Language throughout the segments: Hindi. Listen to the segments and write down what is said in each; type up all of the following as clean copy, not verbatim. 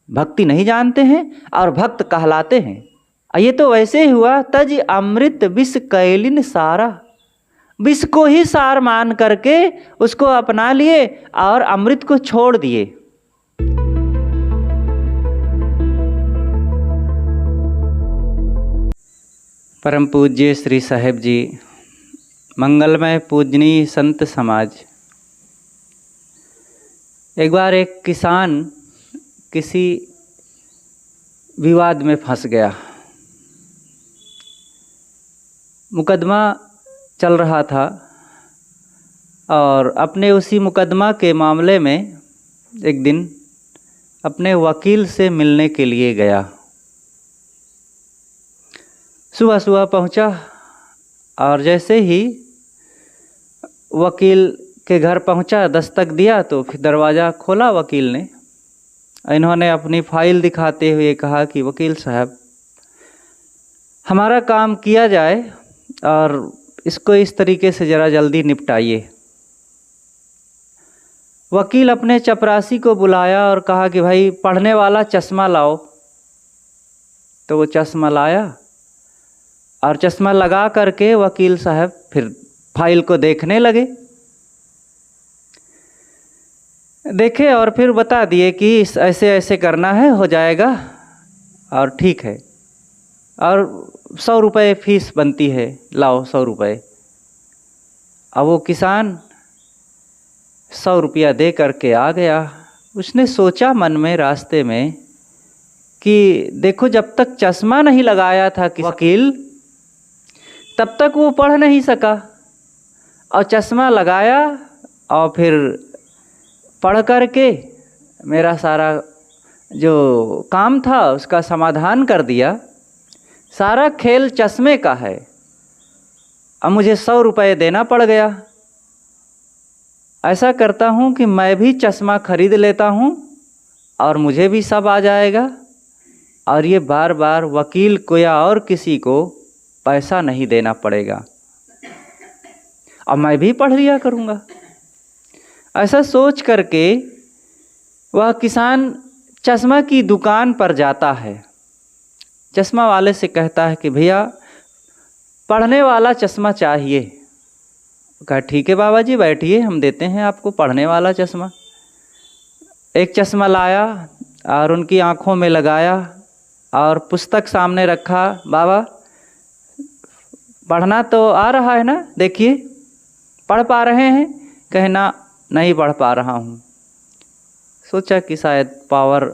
भक्ति नहीं जानते हैं और भक्त कहलाते हैं। ये तो वैसे ही हुआ, तज अमृत विष कैलिन सारा, विष को ही सार मान करके उसको अपना लिए और अमृत को छोड़ दिए। परम पूज्य श्री साहेब जी, मंगलमय पूजनीय संत समाज। एक बार एक किसान किसी विवाद में फंस गया। मुकदमा चल रहा था और अपने उसी मुकदमा के मामले में एक दिन अपने वकील से मिलने के लिए गया। सुबह सुबह पहुंचा और जैसे ही वकील के घर पहुंचा, दस्तक दिया तो फिर दरवाज़ा खोला वकील ने। इन्होंने अपनी फाइल दिखाते हुए कहा कि वकील साहब, हमारा काम किया जाए और इसको इस तरीके से ज़रा जल्दी निपटाइए। वकील अपने चपरासी को बुलाया और कहा कि भाई पढ़ने वाला चश्मा लाओ। तो वो चश्मा लाया और चश्मा लगा करके वकील साहब फिर फाइल को देखने लगे। देखे और फिर बता दिए कि ऐसे ऐसे करना है, हो जाएगा और ठीक है, और 100 रुपये फीस बनती है, लाओ 100 रुपये। अब वो किसान 100 रुपया दे करके आ गया। उसने सोचा मन में रास्ते में कि देखो, जब तक चश्मा नहीं लगाया था कि वकील, तब तक वो पढ़ नहीं सका, और चश्मा लगाया और फिर पढ़ करके मेरा सारा जो काम था उसका समाधान कर दिया। सारा खेल चश्मे का है। अब मुझे 100 रुपये देना पड़ गया। ऐसा करता हूँ कि मैं भी चश्मा खरीद लेता हूँ और मुझे भी सब आ जाएगा, और ये बार बार वकील को या और किसी को पैसा नहीं देना पड़ेगा, और मैं भी पढ़ लिया करूँगा। ऐसा सोच करके वह किसान चश्मा की दुकान पर जाता है। चश्मा वाले से कहता है कि भैया पढ़ने वाला चश्मा चाहिए। कहा ठीक है बाबा जी, बैठिए, हम देते हैं आपको पढ़ने वाला चश्मा। एक चश्मा लाया और उनकी आँखों में लगाया और पुस्तक सामने रखा। बाबा पढ़ना तो आ रहा है ना, देखिए पढ़ पा रहे हैं? कहे ना, नहीं पढ़ पा रहा हूँ। सोचा कि शायद पावर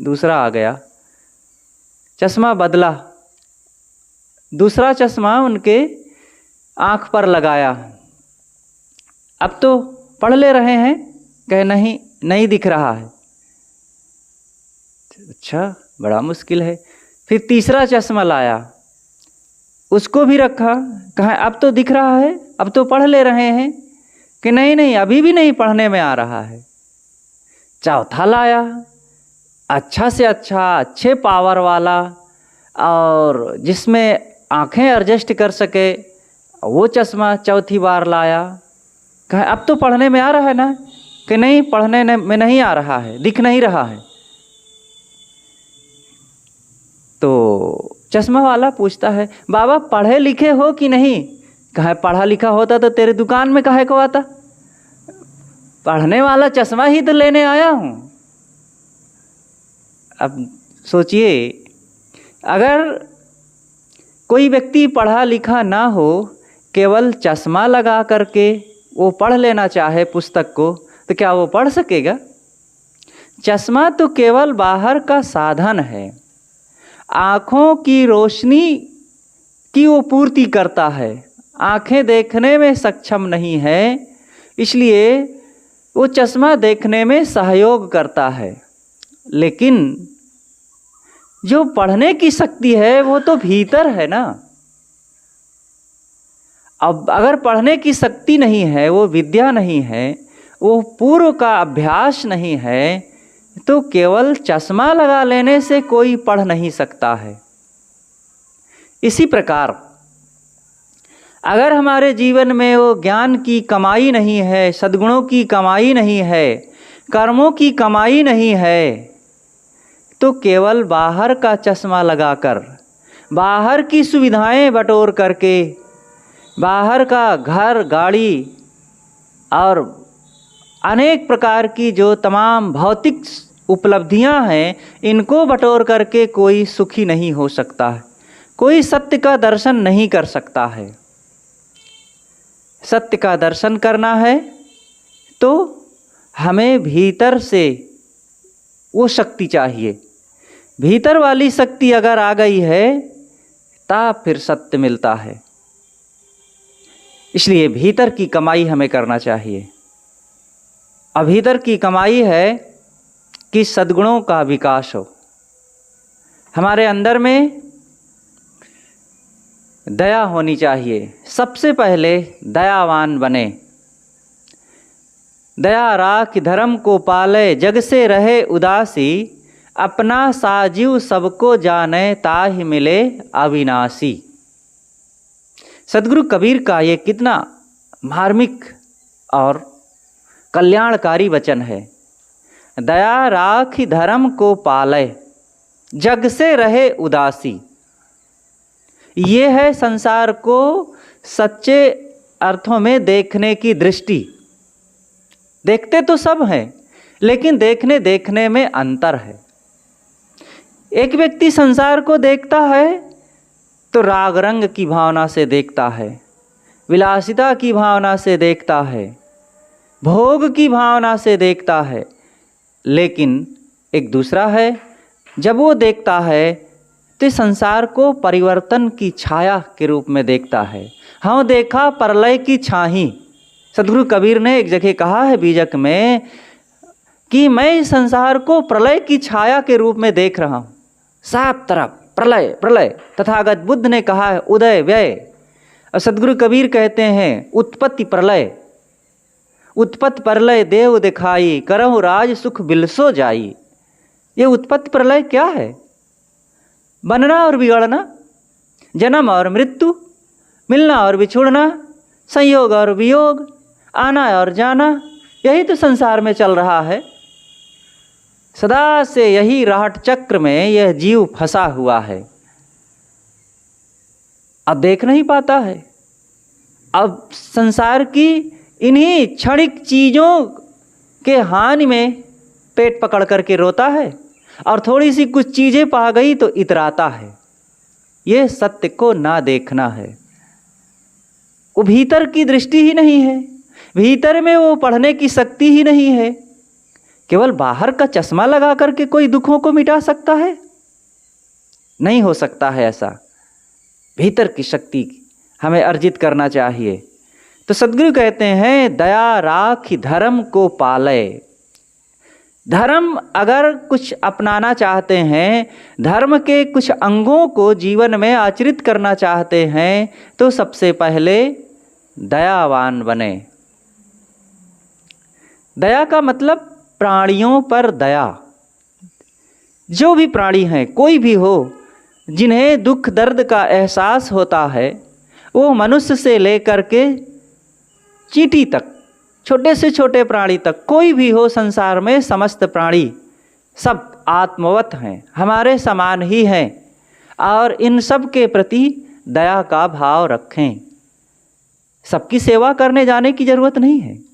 दूसरा आ गया। चश्मा बदला, दूसरा चश्मा उनके आँख पर लगाया। अब तो पढ़ ले रहे हैं? कहे नहीं, नहीं दिख रहा है। अच्छा, बड़ा मुश्किल है। फिर तीसरा चश्मा लाया, उसको भी रखा। कहा अब तो दिख रहा है, अब तो पढ़ ले रहे हैं? कि नहीं नहीं, अभी भी नहीं पढ़ने में आ रहा है। चौथा लाया, अच्छा से अच्छा, अच्छे पावर वाला और जिसमें आँखें एडजस्ट कर सके, वो चश्मा चौथी बार लाया। कहा अब तो पढ़ने में आ रहा है ना? कि नहीं, पढ़ने में नहीं आ रहा है, दिख नहीं रहा है। तो चश्मा वाला पूछता है, बाबा पढ़े लिखे हो कि नहीं? कहा पढ़ा लिखा होता तो तेरे दुकान में काहे को आता? पढ़ने वाला चश्मा ही तो लेने आया हूँ। अब सोचिए, अगर कोई व्यक्ति पढ़ा लिखा ना हो, केवल चश्मा लगा करके वो पढ़ लेना चाहे पुस्तक को, तो क्या वो पढ़ सकेगा? चश्मा तो केवल बाहर का साधन है, आँखों की रोशनी की वो पूर्ति करता है। आँखें देखने में सक्षम नहीं है, इसलिए वो चश्मा देखने में सहयोग करता है। लेकिन जो पढ़ने की शक्ति है वो तो भीतर है ना। अब अगर पढ़ने की शक्ति नहीं है, वो विद्या नहीं है, वो पूर्व का अभ्यास नहीं है, तो केवल चश्मा लगा लेने से कोई पढ़ नहीं सकता है। इसी प्रकार अगर हमारे जीवन में वो ज्ञान की कमाई नहीं है, सद्गुणों की कमाई नहीं है, कर्मों की कमाई नहीं है, तो केवल बाहर का चश्मा लगाकर, बाहर की सुविधाएं बटोर करके, बाहर का घर, गाड़ी और अनेक प्रकार की जो तमाम भौतिक उपलब्धियां हैं, इनको बटोर करके कोई सुखी नहीं हो सकता है, कोई सत्य का दर्शन नहीं कर सकता है। सत्य का दर्शन करना है तो हमें भीतर से वो शक्ति चाहिए। भीतर वाली शक्ति अगर आ गई है तब फिर सत्य मिलता है। इसलिए भीतर की कमाई हमें करना चाहिए। और भीतर की कमाई है कि सद्गुणों का विकास हो, हमारे अंदर में दया होनी चाहिए। सबसे पहले दयावान बने। दया राख धर्म को पाले, जग से रहे उदासी, अपना साजीव सबको जाने, ताहि मिले अविनाशी। सद्गुरु कबीर का ये कितना मार्मिक और कल्याणकारी वचन है। दया राख धर्म को पाले, जग से रहे उदासी। ये है संसार को सच्चे अर्थों में देखने की दृष्टि। देखते तो सब हैं, लेकिन देखने में अंतर है। एक व्यक्ति संसार को देखता है तो राग रंग की भावना से देखता है, विलासिता की भावना से देखता है, भोग की भावना से देखता है। लेकिन एक दूसरा है, जब वो देखता है तो संसार को परिवर्तन की छाया के रूप में देखता है। हाँ, देखा प्रलय की छाही। सद्गुरु कबीर ने एक जगह कहा है बीजक में कि मैं इस संसार को प्रलय की छाया के रूप में देख रहा हूँ। सात तरफ प्रलय प्रलय। तथागत बुद्ध ने कहा है उदय व्यय, और सद्गुरु कबीर कहते हैं उत्पत्ति प्रलय। उत्पत्ति प्रलय देव दिखाई, करहु राज सुख बिलसो जाई। ये उत्पत्ति प्रलय क्या है? बनना और बिगड़ना, जन्म और मृत्यु, मिलना और बिछुड़ना, संयोग और वियोग, आना और जाना, यही तो संसार में चल रहा है। सदा से यही राहट चक्र में यह जीव फंसा हुआ है। अब देख नहीं पाता है। अब संसार की इन्हीं क्षणिक चीज़ों के हानि में पेट पकड़ करके रोता है, और थोड़ी सी कुछ चीज़ें पा गई तो इतराता है। ये सत्य को ना देखना है। वो भीतर की दृष्टि ही नहीं है, भीतर में वो पढ़ने की शक्ति ही नहीं है। केवल बाहर का चश्मा लगा करके कोई दुखों को मिटा सकता है? नहीं हो सकता है ऐसा। भीतर की शक्ति हमें अर्जित करना चाहिए। तो सद्गुरु कहते हैं दया राख धर्म को पाले। धर्म अगर कुछ अपनाना चाहते हैं, धर्म के कुछ अंगों को जीवन में आचरित करना चाहते हैं, तो सबसे पहले दयावान बने। दया का मतलब प्राणियों पर दया। जो भी प्राणी हैं, कोई भी हो, जिन्हें दुख दर्द का एहसास होता है, वो मनुष्य से लेकर के चींटी तक, छोटे से छोटे प्राणी तक, कोई भी हो संसार में, समस्त प्राणी सब आत्मवत हैं, हमारे समान ही हैं। और इन सब के प्रति दया का भाव रखें। सबकी सेवा करने जाने की जरूरत नहीं है।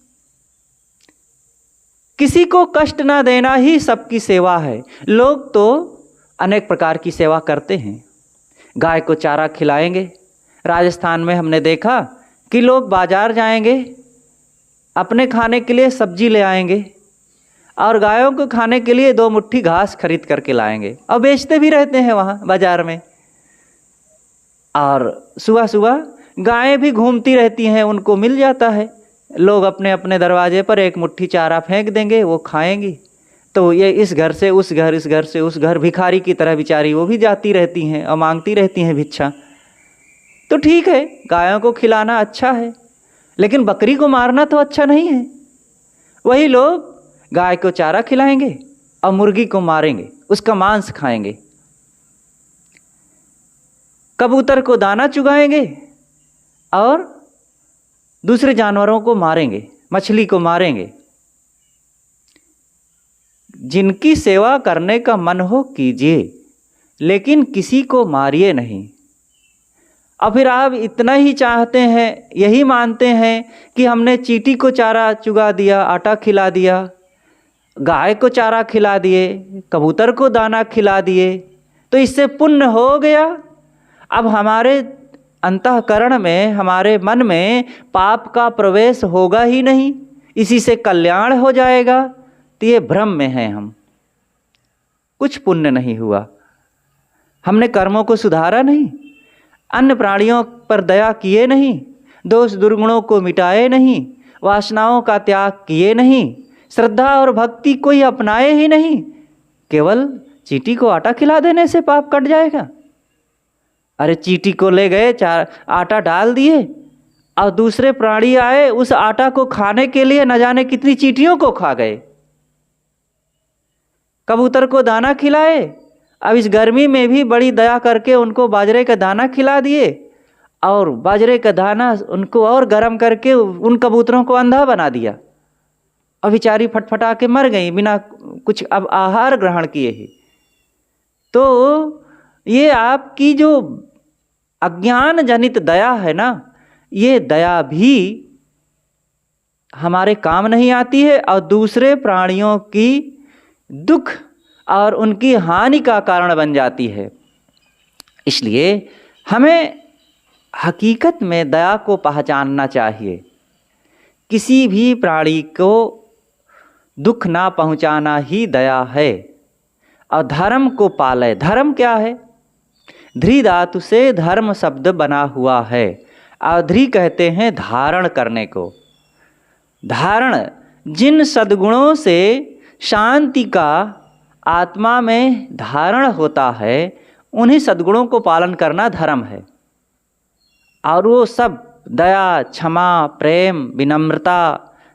किसी को कष्ट ना देना ही सबकी सेवा है। लोग तो अनेक प्रकार की सेवा करते हैं। गाय को चारा खिलाएंगे। राजस्थान में हमने देखा कि लोग बाजार जाएंगे, अपने खाने के लिए सब्जी ले आएंगे और गायों को खाने के लिए 2 मुट्ठी घास खरीद करके लाएंगे और बेचते भी रहते हैं वहाँ बाजार में। और सुबह सुबह गायें भी घूमती रहती हैं, उनको मिल जाता है। लोग अपने अपने दरवाजे पर 1 मुट्ठी चारा फेंक देंगे, वो खाएंगी। तो ये इस घर से उस घर, इस घर से उस घर, भिखारी की तरह बेचारी वो भी जाती रहती हैं और मांगती रहती हैं भिक्षा। तो ठीक है, गायों को खिलाना अच्छा है, लेकिन बकरी को मारना तो अच्छा नहीं है। वही लोग गाय को चारा खिलाएंगे और मुर्गी को मारेंगे, उसका मांस खाएंगे। कबूतर को दाना चुगाएंगे और दूसरे जानवरों को मारेंगे, मछली को मारेंगे। जिनकी सेवा करने का मन हो कीजिए, लेकिन किसी को मारिए नहीं। और फिर आप इतना ही चाहते हैं, यही मानते हैं कि हमने चींटी को चारा चुगा दिया, आटा खिला दिया, गाय को चारा खिला दिए, कबूतर को दाना खिला दिए, तो इससे पुण्य हो गया। अब हमारे अंतःकरण में, हमारे मन में पाप का प्रवेश होगा ही नहीं, इसी से कल्याण हो जाएगा। तो ये भ्रम में हैं हम। कुछ पुण्य नहीं हुआ, हमने कर्मों को सुधारा नहीं, अन्य प्राणियों पर दया किए नहीं, दोष दुर्गुणों को मिटाए नहीं, वासनाओं का त्याग किए नहीं, श्रद्धा और भक्ति कोई अपनाए ही नहीं। केवल चींटी को आटा खिला देने से पाप कट जाएगा? अरे चींटी को ले गए, आटा डाल दिए, और दूसरे प्राणी आए, उस आटा को खाने के लिए न जाने कितनी चींटियों को खा गए। कबूतर को दाना खिलाए, अब इस गर्मी में भी बड़ी दया करके उनको बाजरे का दाना खिला दिए, और बाजरे का दाना उनको और गर्म करके उन कबूतरों को अंधा बना दिया, और बेचारी फटफटा के मर गई बिना कुछ अब आहार ग्रहण किए ही। तो ये आपकी जो अज्ञान जनित दया है ना, ये दया भी हमारे काम नहीं आती है, और दूसरे प्राणियों की दुख और उनकी हानि का कारण बन जाती है। इसलिए हमें हकीकत में दया को पहचानना चाहिए। किसी भी प्राणी को दुख ना पहुंचाना ही दया है, और धर्म को पाले। धर्म क्या है? ध्री धातु से धर्म शब्द बना हुआ है, और ध्री कहते हैं धारण करने को। धारण, जिन सद्गुणों से शांति का आत्मा में धारण होता है, उन्हीं सद्गुणों को पालन करना धर्म है। और वो सब दया, क्षमा, प्रेम, विनम्रता,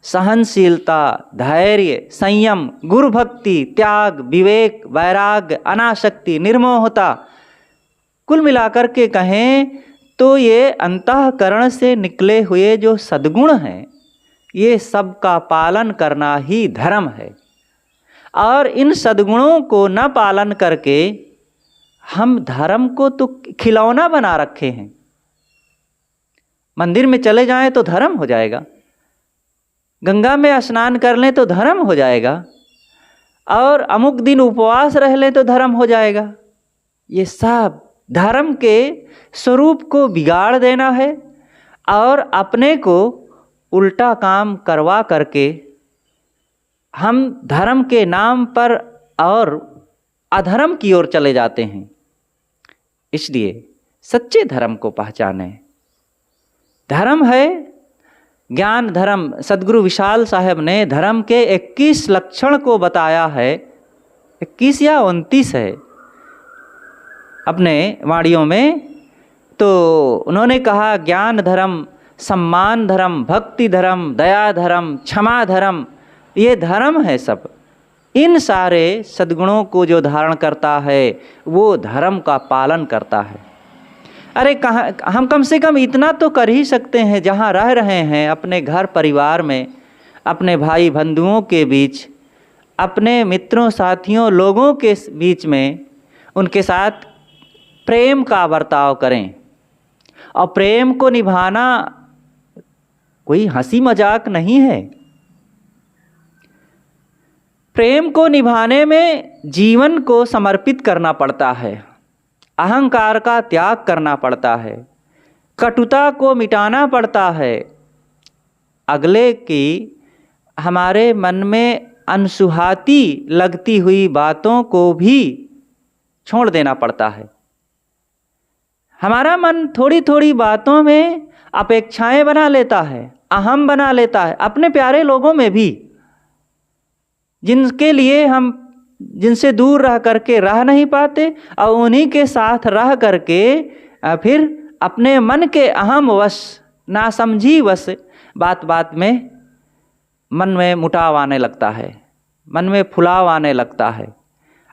सहनशीलता, धैर्य, संयम, गुरु भक्ति, त्याग, विवेक, वैराग्य, अनासक्ति, निर्मोहता, कुल मिलाकर के कहें तो ये अंतःकरण से निकले हुए जो सद्गुण हैं, ये सब का पालन करना ही धर्म है। और इन सद्गुणों को न पालन करके हम धर्म को तो खिलौना बना रखे हैं। मंदिर में चले जाएं तो धर्म हो जाएगा, गंगा में स्नान कर लें तो धर्म हो जाएगा, और अमुक दिन उपवास रह लें तो धर्म हो जाएगा। ये सब धर्म के स्वरूप को बिगाड़ देना है, और अपने को उल्टा काम करवा करके हम धर्म के नाम पर और अधर्म की ओर चले जाते हैं। इसलिए सच्चे धर्म को पहचानें। धर्म है ज्ञान धर्म। सदगुरु विशाल साहब ने धर्म के 21 लक्षण को बताया है, 21 या 29 है अपने वाणियों में। तो उन्होंने कहा ज्ञान धर्म, सम्मान धर्म, भक्ति धर्म, दया धर्म, क्षमा धर्म, ये धर्म है सब। इन सारे सद्गुणों को जो धारण करता है वो धर्म का पालन करता है। अरे कहाँ, हम कम से कम इतना तो कर ही सकते हैं, जहाँ रह रहे हैं अपने घर परिवार में, अपने भाई बंधुओं के बीच, अपने मित्रों साथियों लोगों के बीच में उनके साथ प्रेम का बर्ताव करें। और प्रेम को निभाना कोई हंसी मजाक नहीं है। प्रेम को निभाने में जीवन को समर्पित करना पड़ता है, अहंकार का त्याग करना पड़ता है, कटुता को मिटाना पड़ता है, अगले की हमारे मन में अनसुहाती लगती हुई बातों को भी छोड़ देना पड़ता है। हमारा मन थोड़ी थोड़ी बातों में अपेक्षाएं बना लेता है, अहम बना लेता है, अपने प्यारे लोगों में भी, जिनके लिए हम जिनसे दूर रह करके रह नहीं पाते, और उन्हीं के साथ रह करके फिर अपने मन के अहम वश, नासमझी वश बात बात में मन में मुटाव आने लगता है, मन में फुलाव आने लगता है,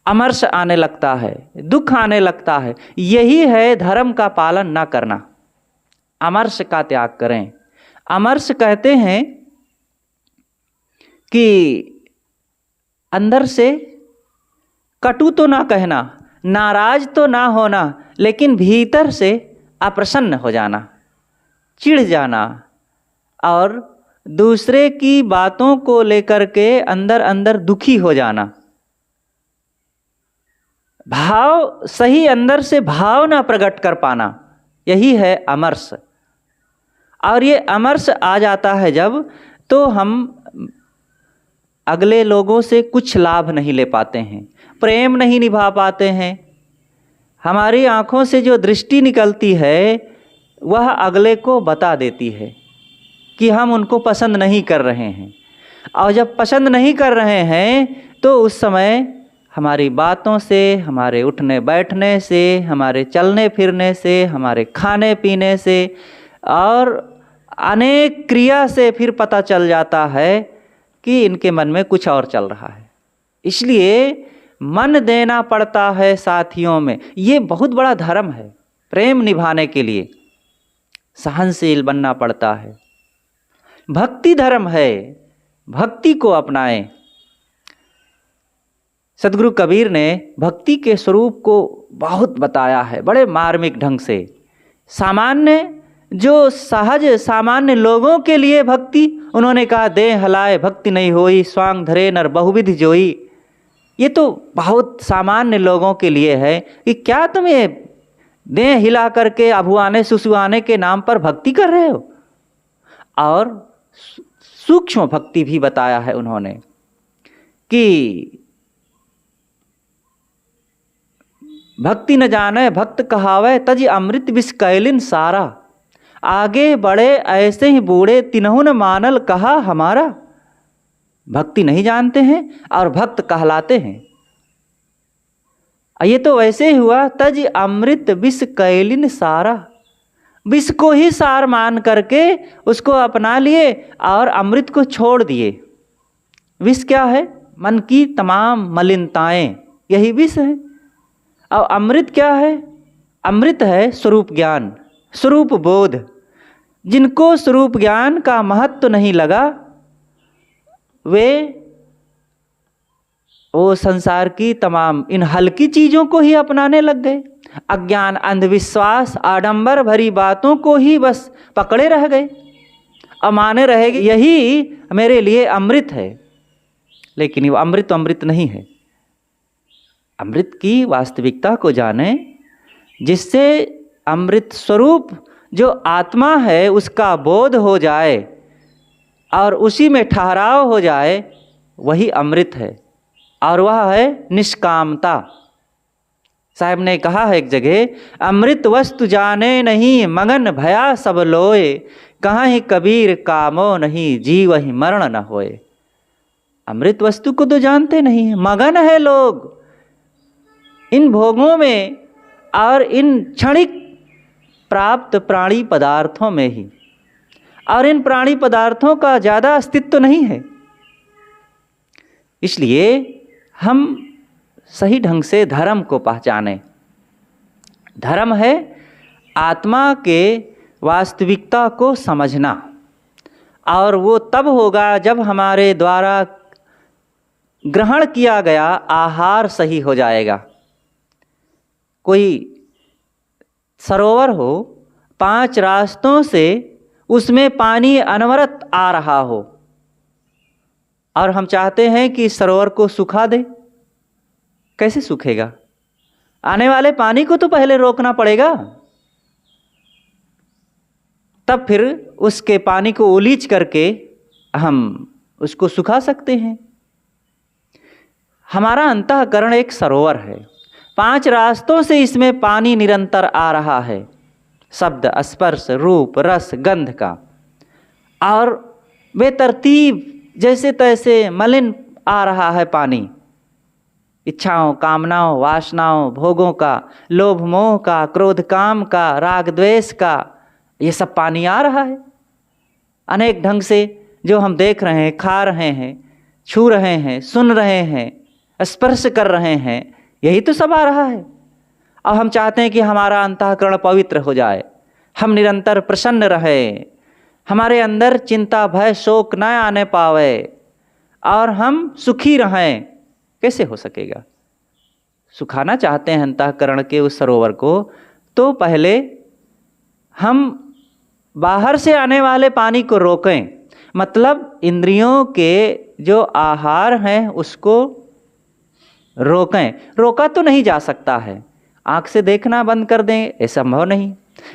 अमर्ष आने लगता है, दुख आने लगता है। यही है धर्म का पालन न करना। अमर्ष का त्याग करें। अमर्ष कहते हैं कि अंदर से कटु तो ना कहना, नाराज तो ना होना, लेकिन भीतर से अप्रसन्न हो जाना, चिढ़ जाना और दूसरे की बातों को लेकर के अंदर अंदर दुखी हो जाना। भाव सही अंदर से भाव ना प्रकट कर पाना, यही है अमर्ष। और ये अमर्ष आ जाता है जब, तो हम अगले लोगों से कुछ लाभ नहीं ले पाते हैं, प्रेम नहीं निभा पाते हैं। हमारी आँखों से जो दृष्टि निकलती है वह अगले को बता देती है कि हम उनको पसंद नहीं कर रहे हैं। और जब पसंद नहीं कर रहे हैं तो उस समय हमारी बातों से, हमारे उठने बैठने से, हमारे चलने फिरने से, हमारे खाने पीने से और अनेक क्रिया से फिर पता चल जाता है कि इनके मन में कुछ और चल रहा है। इसलिए मन देना पड़ता है साथियों में। ये बहुत बड़ा धर्म है। प्रेम निभाने के लिए सहनशील बनना पड़ता है। भक्ति धर्म है, भक्ति को अपनाएं। सद्गुरु कबीर ने भक्ति के स्वरूप को बहुत बताया है, बड़े मार्मिक ढंग से। सामान्य जो सहज सामान्य लोगों के लिए भक्ति, उन्होंने कहा देह हलाए भक्ति नहीं होई, स्वांग धरे नर बहुविधि जोई। ये तो बहुत सामान्य लोगों के लिए है कि क्या तुम ये देह हिला करके अभुआने सुसुआने के नाम पर भक्ति कर रहे हो। और सूक्ष्म भक्ति भी बताया है उन्होंने कि भक्ति न जाने भक्त कहावे, तज अमृत विष कैलिन सारा। आगे बढ़े ऐसे ही बूढ़े, तिन्हु न मानल कहा हमारा। भक्ति नहीं जानते हैं और भक्त कहलाते हैं। ये तो वैसे ही हुआ, तज अमृत विष कैलिन सारा। विष को ही सार मान करके उसको अपना लिए और अमृत को छोड़ दिए। विष क्या है? मन की तमाम मलिनताएं, यही विष है। और अमृत क्या है? अमृत है स्वरूप ज्ञान, स्वरूप बोध। जिनको स्वरूप ज्ञान का महत्व नहीं लगा, वे वो संसार की तमाम इन हल्की चीज़ों को ही अपनाने लग गए। अज्ञान, अंधविश्वास, आडंबर भरी बातों को ही बस पकड़े रह गए और माने रहेगी यही मेरे लिए अमृत है। लेकिन वो अमृत नहीं है। अमृत की वास्तविकता को जाने, जिससे अमृत स्वरूप जो आत्मा है उसका बोध हो जाए और उसी में ठहराव हो जाए, वही अमृत है। और वह है निष्कामता। साहब ने कहा है एक जगह, अमृत वस्तु जाने नहीं, मगन भया सब लोए। कहाँ ही कबीर कामो नहीं, जीव ही मरण न होए। अमृत वस्तु को तो जानते नहीं है, मगन है लोग इन भोगों में और इन क्षणिक प्राप्त प्राणी पदार्थों में ही। और इन प्राणी पदार्थों का ज़्यादा अस्तित्व नहीं है। इसलिए हम सही ढंग से धर्म को पहचानें। धर्म है आत्मा के वास्तविकता को समझना, और वो तब होगा जब हमारे द्वारा ग्रहण किया गया आहार सही हो जाएगा। कोई सरोवर हो, 5 रास्तों से उसमें पानी अनवरत आ रहा हो और हम चाहते हैं कि सरोवर को सुखा दे, कैसे सूखेगा? आने वाले पानी को तो पहले रोकना पड़ेगा, तब फिर उसके पानी को उलीच करके हम उसको सुखा सकते हैं। हमारा अंतःकरण एक सरोवर है। 5 रास्तों से इसमें पानी निरंतर आ रहा है, शब्द, स्पर्श, रूप, रस, गंध का। और बेतरतीब जैसे तैसे मलिन आ रहा है पानी। इच्छाओं, कामनाओं, वासनाओं, भोगों का, लोभ मोह का, क्रोध काम का, राग द्वेष का, ये सब पानी आ रहा है। अनेक ढंग से जो हम देख रहे हैं, खा रहे हैं, छू रहे हैं, सुन रहे हैं, स्पर्श कर रहे हैं, यही तो सब आ रहा है। और हम चाहते हैं कि हमारा अंतःकरण पवित्र हो जाए, हम निरंतर प्रसन्न रहें, हमारे अंदर चिंता भय शोक न आने पावे और हम सुखी रहें। कैसे हो सकेगा? सुखाना चाहते हैं अंतःकरण के उस सरोवर को, तो पहले हम बाहर से आने वाले पानी को रोकें, मतलब इंद्रियों के जो आहार हैं उसको रोकें। रोका तो नहीं जा सकता है। आँख से देखना बंद कर दें, ये संभव नहीं।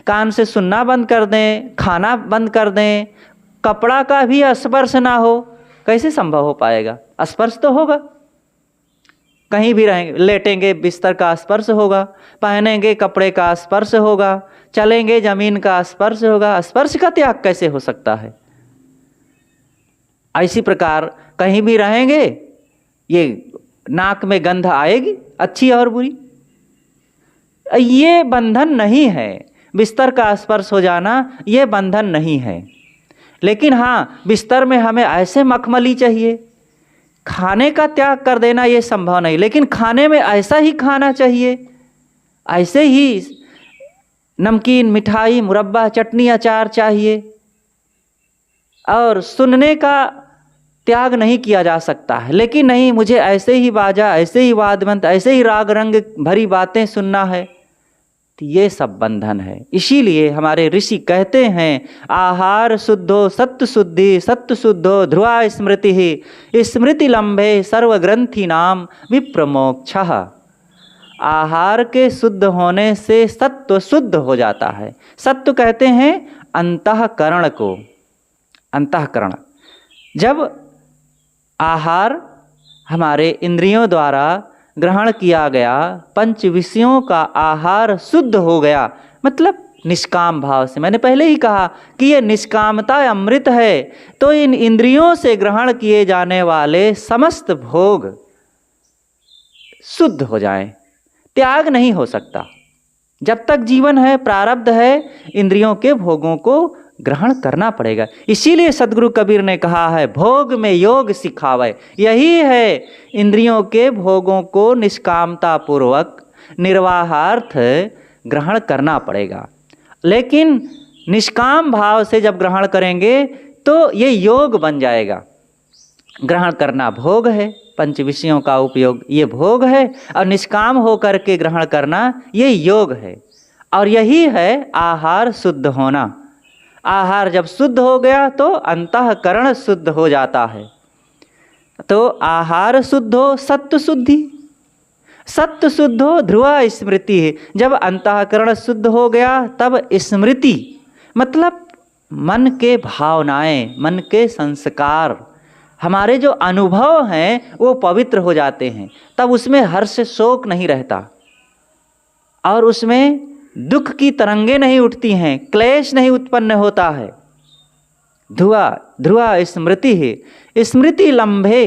कान से सुनना बंद कर दें, खाना बंद कर दें, कपड़ा का भी स्पर्श ना हो, कैसे संभव हो पाएगा? स्पर्श तो होगा। कहीं भी रहेंगे, लेटेंगे बिस्तर का स्पर्श होगा, पहनेंगे कपड़े का स्पर्श होगा, चलेंगे जमीन का स्पर्श होगा। स्पर्श का त्याग कैसे हो सकता है? इसी प्रकार कहीं भी रहेंगे, ये नाक में गंध आएगी, अच्छी और बुरी। ये बंधन नहीं है। बिस्तर का स्पर्श हो जाना ये बंधन नहीं है। लेकिन हाँ, बिस्तर में हमें ऐसे मखमली चाहिए, खाने का त्याग कर देना ये संभव नहीं, लेकिन खाने में ऐसा ही खाना चाहिए, ऐसे ही नमकीन, मिठाई, मुरब्बा, चटनी, अचार चाहिए। और सुनने का त्याग नहीं किया जा सकता है, लेकिन नहीं, मुझे ऐसे ही बाजा, ऐसे ही वाद्यमंत्र, ऐसे ही राग रंग भरी बातें सुनना है, तो ये सब बंधन है। इसीलिए हमारे ऋषि कहते हैं, आहार शुद्धो सत्व शुद्धि, सत्व शुद्धो ध्रुवा स्मृति ही, स्मृति लंबे सर्वग्रंथि नाम विप्रमोक्षः। आहार के शुद्ध होने से सत्व शुद्ध हो जाता है। सत्व कहते हैं अंतःकरण को। अंतःकरण, जब आहार हमारे इंद्रियों द्वारा ग्रहण किया गया, पंच विषयों का आहार शुद्ध हो गया, मतलब निष्काम भाव से। मैंने पहले ही कहा कि ये निष्कामता अमृत है। तो इन इंद्रियों से ग्रहण किए जाने वाले समस्त भोग शुद्ध हो जाएं, त्याग नहीं हो सकता। जब तक जीवन है, प्रारब्ध है, इंद्रियों के भोगों को ग्रहण करना पड़ेगा। इसीलिए सदगुरु कबीर ने कहा है, भोग में योग सिखावे। यही है, इंद्रियों के भोगों को निष्कामता पूर्वक निर्वाहार्थ ग्रहण करना पड़ेगा। लेकिन निष्काम भाव से जब ग्रहण करेंगे तो ये योग बन जाएगा। ग्रहण करना भोग है, पंच विषयों का उपयोग ये भोग है, और निष्काम होकर के ग्रहण करना ये योग है। और यही है आहार शुद्ध होना। आहार जब शुद्ध हो गया तो अंतःकरण शुद्ध हो जाता है। तो आहार शुद्ध हो सत्व शुद्धि, सत्व शुद्ध हो ध्रुवा स्मृति है। जब अंतःकरण शुद्ध हो गया तब स्मृति, मतलब मन के भावनाएं, मन के संस्कार, हमारे जो अनुभव हैं वो पवित्र हो जाते हैं। तब उसमें हर्ष शोक नहीं रहता, और उसमें दुख की तरंगे नहीं उठती हैं, क्लेश नहीं उत्पन्न होता है। ध्रुवा ध्रुवा स्मृति है, स्मृति लंबे।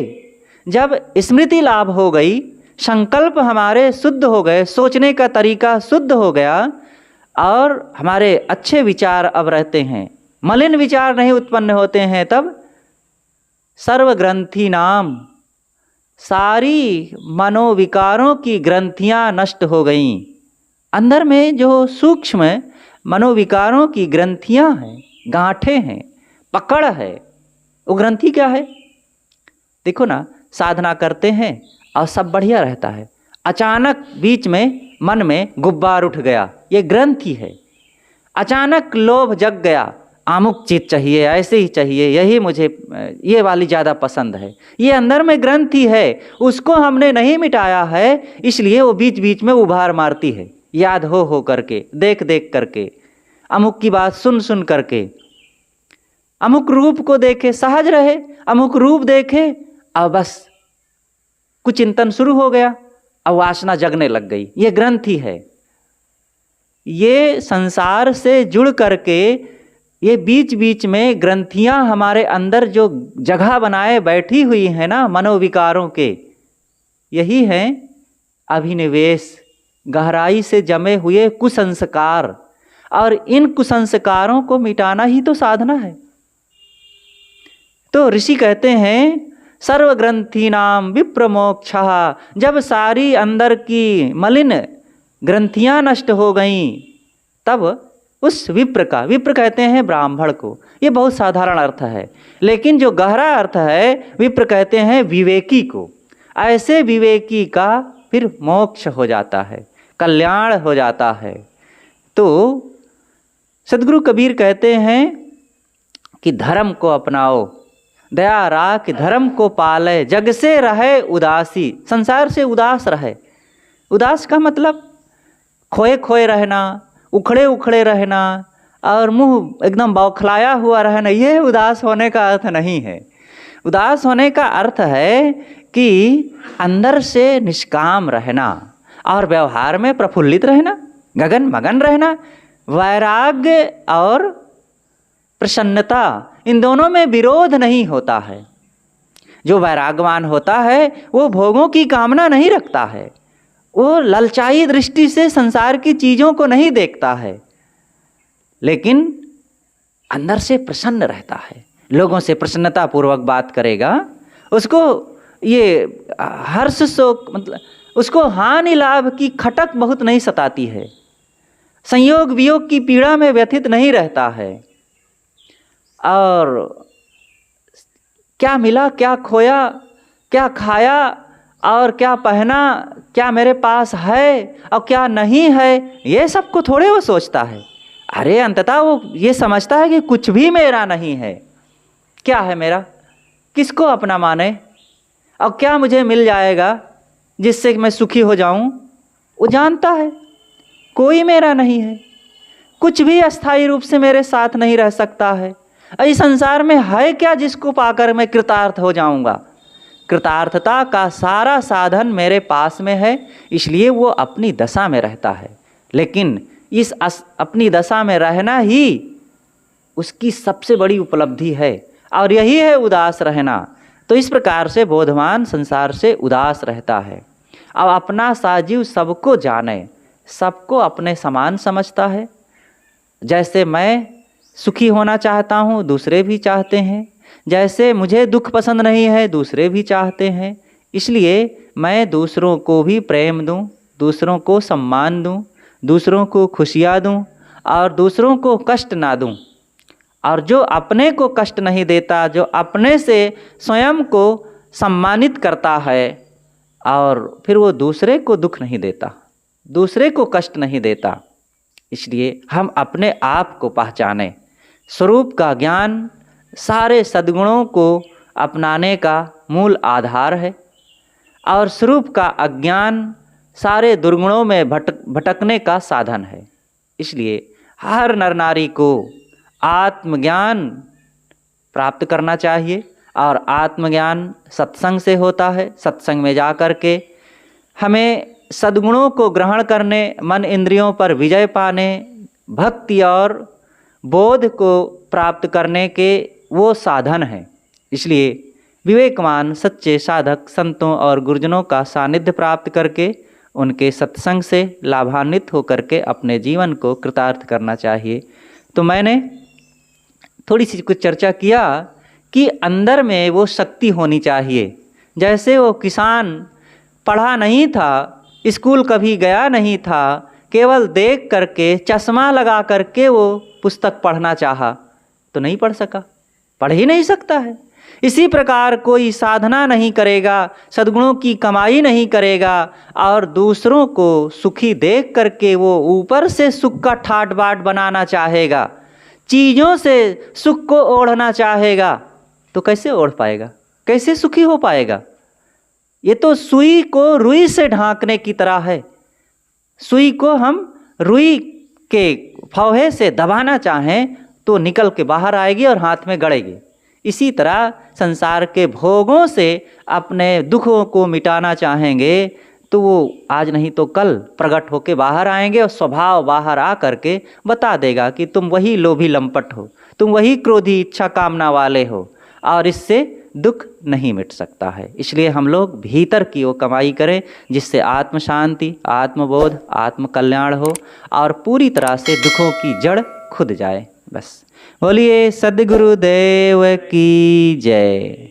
जब स्मृति लाभ हो गई, संकल्प हमारे शुद्ध हो गए, सोचने का तरीका शुद्ध हो गया, और हमारे अच्छे विचार अब रहते हैं, मलिन विचार नहीं उत्पन्न होते हैं, तब सर्वग्रंथि नाम, सारी मनोविकारों की ग्रंथियां नष्ट हो गईं। अंदर में जो सूक्ष्म मनोविकारों की ग्रंथियां हैं, गांठें हैं, पकड़ है, वो ग्रंथि क्या है? देखो ना, साधना करते हैं और सब बढ़िया रहता है, अचानक बीच में मन में गुब्बार उठ गया, ये ग्रंथि है। अचानक लोभ जग गया, अमुक चीज चाहिए, ऐसे ही चाहिए, यही मुझे, ये वाली ज़्यादा पसंद है, ये अंदर में ग्रंथि है, उसको हमने नहीं मिटाया है, इसलिए वो बीच बीच में उभार मारती है, याद हो करके, देख देख करके, अमुक की बात सुन सुन करके, अमुक रूप को देखे सहज रहे, अमुक रूप देखे अब बस कुछ चिंतन शुरू हो गया, अब वासना जगने लग गई, ये ग्रंथि है। ये संसार से जुड़ करके ये बीच बीच में ग्रंथियां हमारे अंदर जो जगह बनाए बैठी हुई है ना मनोविकारों के, यही हैं अभिनिवेश, गहराई से जमे हुए कुसंस्कार, और इन कुसंस्कारों को मिटाना ही तो साधना है। तो ऋषि कहते हैं सर्वग्रंथि नाम विप्रमोक्षः। जब सारी अंदर की मलिन ग्रंथियां नष्ट हो गईं, तब उस विप्र का, विप्र कहते हैं ब्राह्मण को, ये बहुत साधारण अर्थ है, लेकिन जो गहरा अर्थ है विप्र कहते हैं विवेकी को। ऐसे विवेकी का फिर मोक्ष हो जाता है, कल्याण हो जाता है। तो सद्गुरु कबीर कहते हैं कि धर्म को अपनाओ, दया राख धर्म को पाले, जग से रहे उदासी। संसार से उदास रहे। उदास का मतलब खोए खोए रहना, उखड़े उखड़े रहना और मुंह एकदम बौखलाया हुआ रहना, ये उदास होने का अर्थ नहीं है। उदास होने का अर्थ है कि अंदर से निष्काम रहना और व्यवहार में प्रफुल्लित रहना, गगन मगन रहना। वैराग्य और प्रसन्नता, इन दोनों में विरोध नहीं होता है। जो वैराग्यवान होता है वो भोगों की कामना नहीं रखता है, वो ललचाई दृष्टि से संसार की चीज़ों को नहीं देखता है, लेकिन अंदर से प्रसन्न रहता है, लोगों से प्रसन्नता पूर्वक बात करेगा। उसको ये हर्ष शोक मतलब उसको हानि लाभ की खटक बहुत नहीं सताती है, संयोग वियोग की पीड़ा में व्यथित नहीं रहता है। और क्या मिला, क्या खोया, क्या खाया और क्या पहना, क्या मेरे पास है और क्या नहीं है, ये सब को थोड़े वो सोचता है। अरे अंततः वो ये समझता है कि कुछ भी मेरा नहीं है। क्या है मेरा, किसको अपना माने और क्या मुझे मिल जाएगा जिससे मैं सुखी हो जाऊं। वो जानता है कोई मेरा नहीं है, कुछ भी अस्थायी रूप से मेरे साथ नहीं रह सकता है। इस संसार में है क्या जिसको पाकर मैं कृतार्थ हो जाऊंगा। कृतार्थता का सारा साधन मेरे पास में है, इसलिए वो अपनी दशा में रहता है। लेकिन इस अपनी दशा में रहना ही उसकी सबसे बड़ी उपलब्धि है और यही है उदास रहना। तो इस प्रकार से बोधवान संसार से उदास रहता है। अब अपना साजीव सबको जाने, सबको अपने समान समझता है। जैसे मैं सुखी होना चाहता हूँ दूसरे भी चाहते हैं, जैसे मुझे दुख पसंद नहीं है दूसरे भी चाहते हैं। इसलिए मैं दूसरों को भी प्रेम दूँ, दूसरों को सम्मान दूँ, दूसरों को खुशियाँ दूँ और दूसरों को कष्ट ना दूँ। और जो अपने को कष्ट नहीं देता, जो अपने से स्वयं को सम्मानित करता है और फिर वो दूसरे को दुख नहीं देता, दूसरे को कष्ट नहीं देता। इसलिए हम अपने आप को पहचानें। स्वरूप का ज्ञान सारे सद्गुणों को अपनाने का मूल आधार है और स्वरूप का अज्ञान सारे दुर्गुणों में भटकने का साधन है। इसलिए हर नर नारी को आत्मज्ञान प्राप्त करना चाहिए और आत्मज्ञान सत्संग से होता है। सत्संग में जा कर के हमें सद्गुणों को ग्रहण करने, मन इंद्रियों पर विजय पाने, भक्ति और बोध को प्राप्त करने के वो साधन हैं। इसलिए विवेकवान सच्चे साधक संतों और गुरुजनों का सानिध्य प्राप्त करके उनके सत्संग से लाभान्वित होकर के अपने जीवन को कृतार्थ करना चाहिए। तो मैंने थोड़ी सी कुछ चर्चा किया कि अंदर में वो शक्ति होनी चाहिए। जैसे वो किसान पढ़ा नहीं था, स्कूल कभी गया नहीं था, केवल देख करके चश्मा लगा करके वो पुस्तक पढ़ना चाहा तो नहीं पढ़ सका, पढ़ ही नहीं सकता है। इसी प्रकार कोई साधना नहीं करेगा, सद्गुणों की कमाई नहीं करेगा और दूसरों को सुखी देख करके वो ऊपर से सुख का ठाट बाट बनाना चाहेगा, चीज़ों से सुख को ओढ़ना चाहेगा, तो कैसे ओढ़ पाएगा, कैसे सुखी हो पाएगा। ये तो सुई को रुई से ढांकने की तरह है। सुई को हम रुई के फौहे से दबाना चाहें तो निकल के बाहर आएगी और हाथ में गड़ेगी। इसी तरह संसार के भोगों से अपने दुखों को मिटाना चाहेंगे तो वो आज नहीं तो कल प्रकट होके बाहर आएंगे और स्वभाव बाहर आ करके बता देगा कि तुम वही लोभी लंपट हो, तुम वही क्रोधी इच्छा कामना वाले हो और इससे दुख नहीं मिट सकता है। इसलिए हम लोग भीतर की वो कमाई करें जिससे आत्म शांति, आत्मबोध, आत्म कल्याण हो और पूरी तरह से दुखों की जड़ खुद जाए। बस बोलिए सद्गुरुदेव की जय।